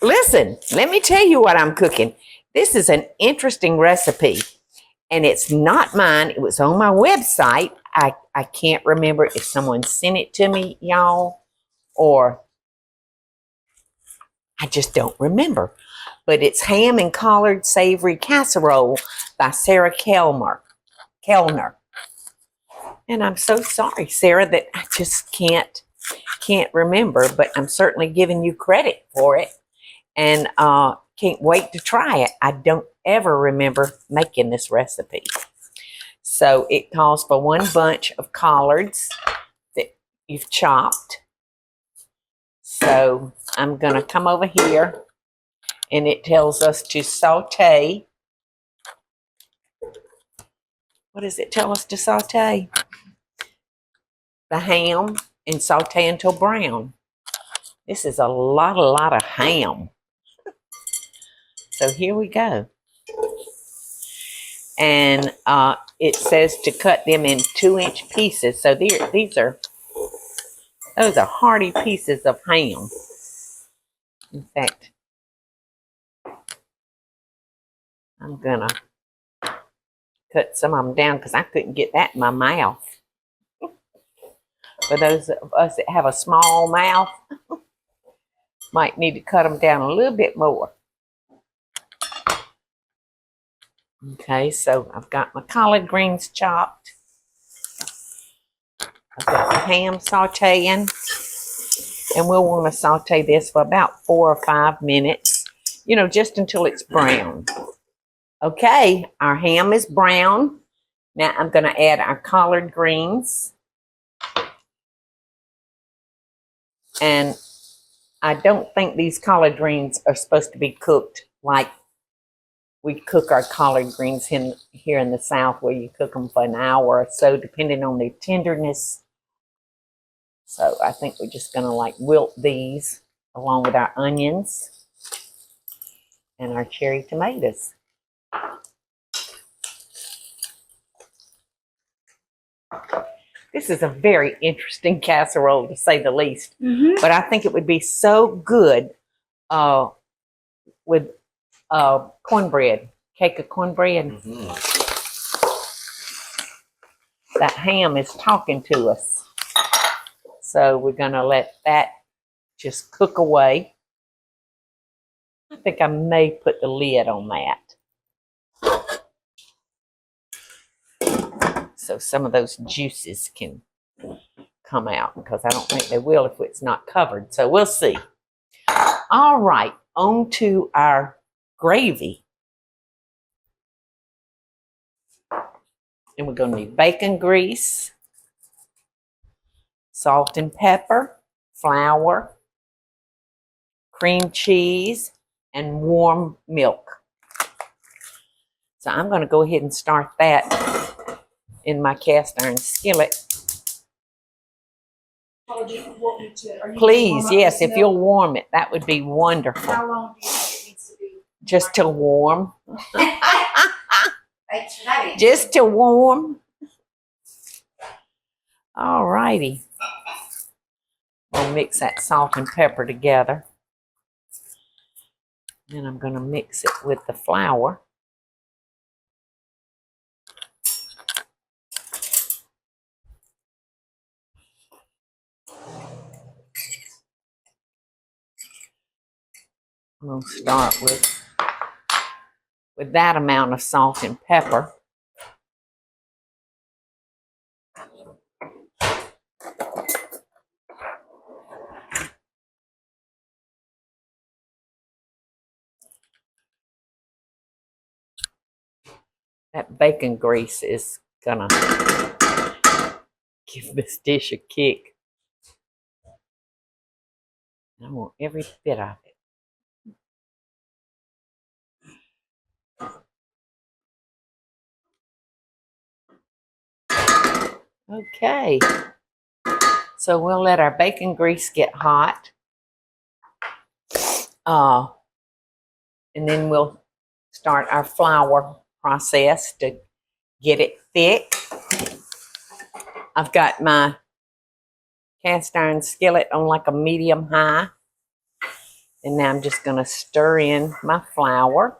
listen, let me tell you what I'm cooking. This is an interesting recipe, and it's not mine. It was on my website. I can't remember if someone sent it to me, y'all, or I just don't remember. But it's Ham and Collards Savory Casserole by Sarah Kellner. And I'm so sorry, Sarah, that I just can't remember, but I'm certainly giving you credit for it. And can't wait to try it. I don't ever remember making this recipe. So it calls for 1 bunch of collards that you've chopped. So I'm going to come over here, and it tells us to saute. What does it tell us to saute? The ham, and saute until brown. This is a lot of ham. So here we go. And it says to cut them in 2-inch pieces. So those are hearty pieces of ham. In fact, I'm gonna cut some of them down because I couldn't get that in my mouth. For those of us that have a small mouth, might need to cut them down a little bit more. Okay, so I've got my collard greens chopped. I've got the ham sauteing. And we'll want to saute this for about 4 or 5 minutes, just until it's brown. Okay, our ham is brown. Now I'm going to add our collard greens. And I don't think these collard greens are supposed to be cooked like we cook our collard greens here in the South, where you cook them for an hour or so, depending on their tenderness. So I think we're just going to wilt these along with our onions and our cherry tomatoes. This is a very interesting casserole, to say the least. Mm-hmm. But I think it would be so good with cornbread, cake of cornbread. Mm-hmm. That ham is talking to us. So we're going to let that just cook away. I think I may put the lid on that, so some of those juices can come out, because I don't think they will if it's not covered. So we'll see. All right, on to our gravy. And we're going to need bacon grease, salt and pepper, flour, cream cheese, and warm milk. So I'm going to go ahead and start that in my cast iron skillet. Please, yes, if you'll warm it, that would be wonderful. How long do you think it needs to be? Just till warm. Thanks for that. Just till warm. All righty. We'll mix that salt and pepper together. Then I'm going to mix it with the flour. I'm going to start with that amount of salt and pepper. That bacon grease is gonna give this dish a kick. I want every bit of it. Okay, so we'll let our bacon grease get hot. And then we'll start our flour process to get it thick. I've got my cast iron skillet on like a medium high. And now I'm just going to stir in my flour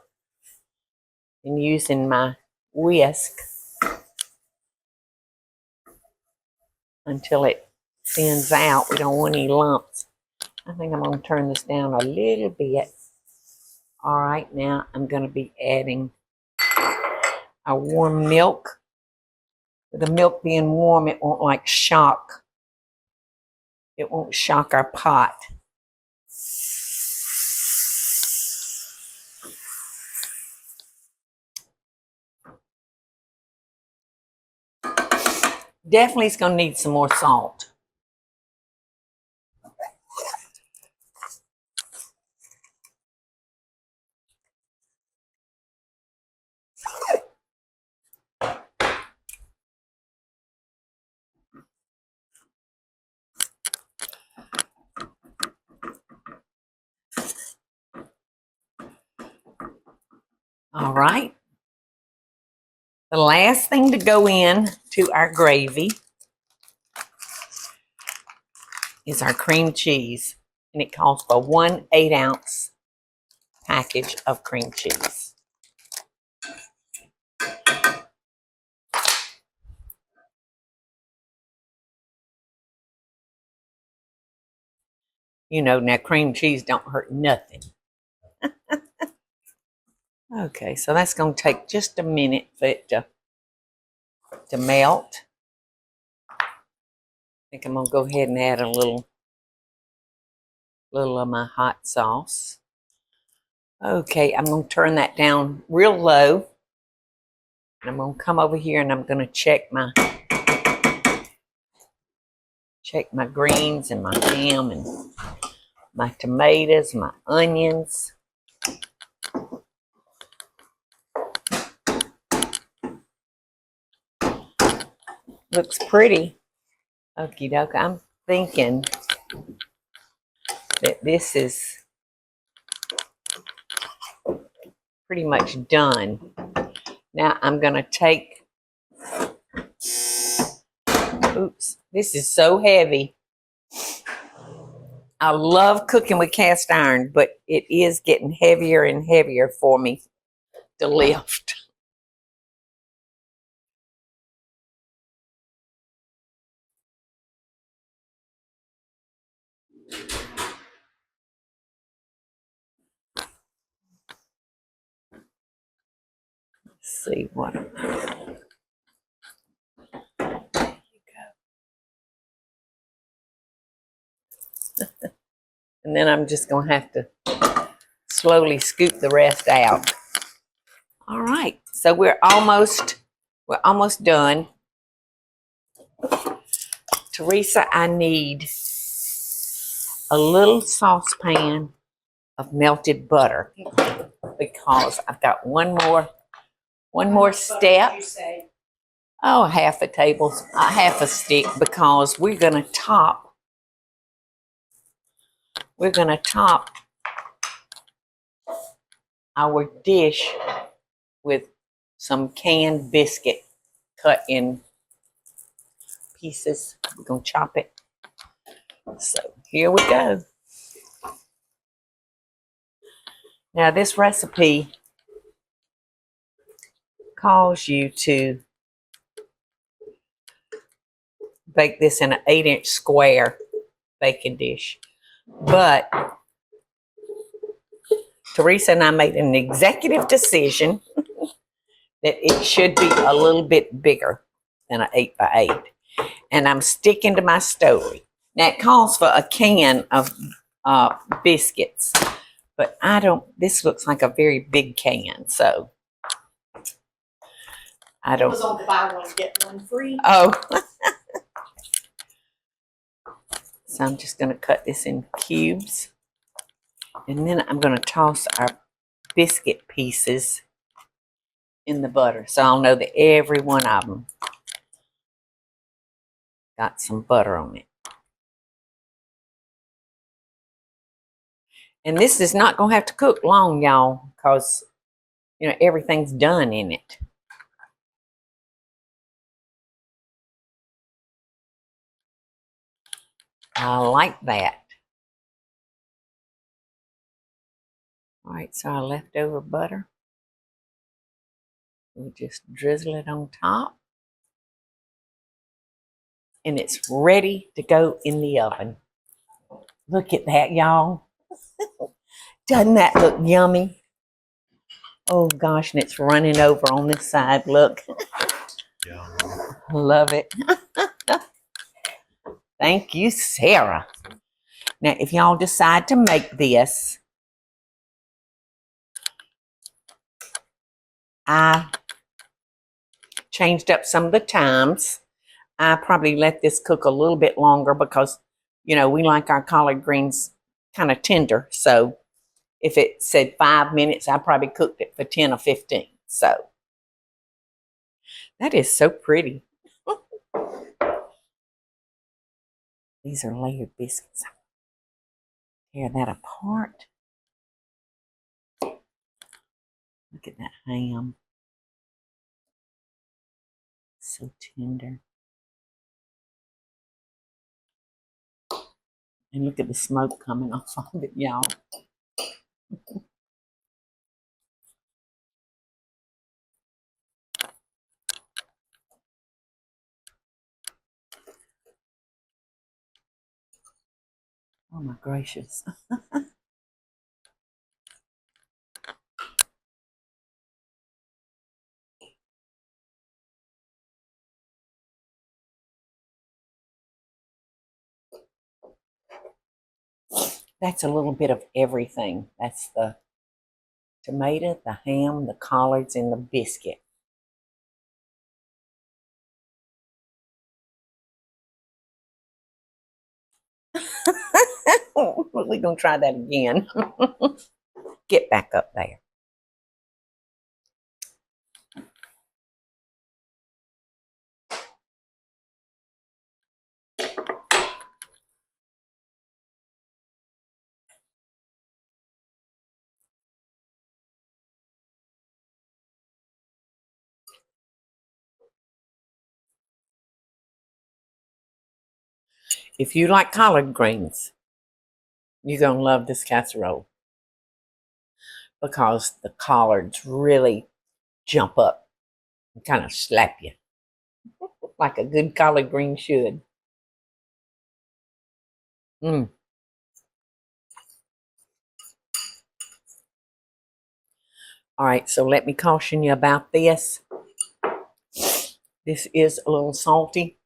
and using my whisk until it thins out. We don't want any lumps. I think I'm going to turn this down a little bit. All right, now I'm going to be adding our warm milk. With the milk being warm, it won't like shock. It won't shock our pot. Definitely it's going to need some more salt. All right. The last thing to go in to our gravy is our cream cheese. And it calls for 1 8-ounce package of cream cheese. You know, now cream cheese don't hurt nothing. Okay, so that's going to take just a minute for it to melt. I think I'm going to go ahead and add a little of my hot sauce. Okay, I'm going to turn that down real low. And I'm going to come over here and I'm going to check my greens and my ham and my tomatoes, my onions. Looks pretty. Okie doke. I'm thinking that this is pretty much done. Now I'm going to take, oops, this is so heavy. I love cooking with cast iron, but it is getting heavier and heavier for me to lift. Let's see what. And then I'm just going to have to slowly scoop the rest out. All right, so we're almost done. Teresa, I need a little saucepan of melted butter because I've got one more step. Oh, half a stick, because we're gonna top our dish with some canned biscuit cut in pieces. We're gonna chop it. So here we go. Now this recipe calls you to bake this in an 8-inch square baking dish, but Teresa and I made an executive decision that it should be a little bit bigger than an 8x8. And I'm sticking to my story. Now it calls for a can of biscuits, but this looks like a very big can, so I don't. It was on the buy one, get one free. Oh. So I'm just going to cut this in cubes. And then I'm going to toss our biscuit pieces in the butter. So I'll know that every one of them got some butter on it. And this is not going to have to cook long, y'all, because, you know, everything's done in it. I like that. All right, so our leftover butter, we'll just drizzle it on top. And it's ready to go in the oven. Look at that, y'all. Doesn't that look yummy? Oh gosh, and it's running over on this side. Look. Yeah. Love it. Thank you, Sarah. Now, if y'all decide to make this, I changed up some of the times. I probably let this cook a little bit longer because, you know, we like our collard greens kind of tender. So if it said 5 minutes, I probably cooked it for 10 or 15. So that is so pretty. These are layered biscuits. Tear that apart. Look at that ham. So tender. And look at the smoke coming off of it, y'all. Oh my gracious. That's a little bit of everything. That's the tomato, the ham, the collards, and the biscuit. We're going to try that again. Get back up there. If you like collard greens, you're going to love this casserole because the collards really jump up and kind of slap you like a good collard green should. Mm. All right, so let me caution you about this. This is a little salty.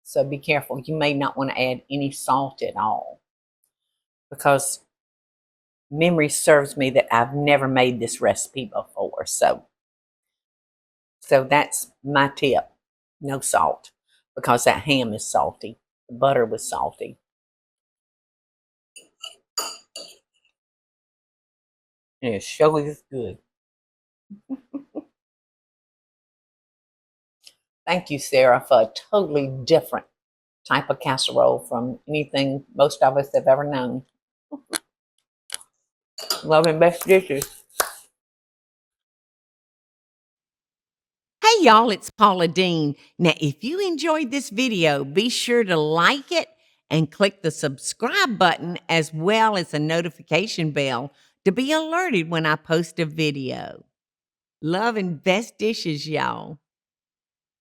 So be careful. You may not want to add any salt at all because memory serves me that I've never made this recipe before. So that's my tip. No salt because that ham is salty. The butter was salty. And it sure is good. Thank you, Sarah, for a totally different type of casserole from anything most of us have ever known. Love and best dishes. Hey y'all, it's Paula Deen. Now, if you enjoyed this video, be sure to like it and click the subscribe button as well as the notification bell to be alerted when I post a video. Love and best dishes, y'all.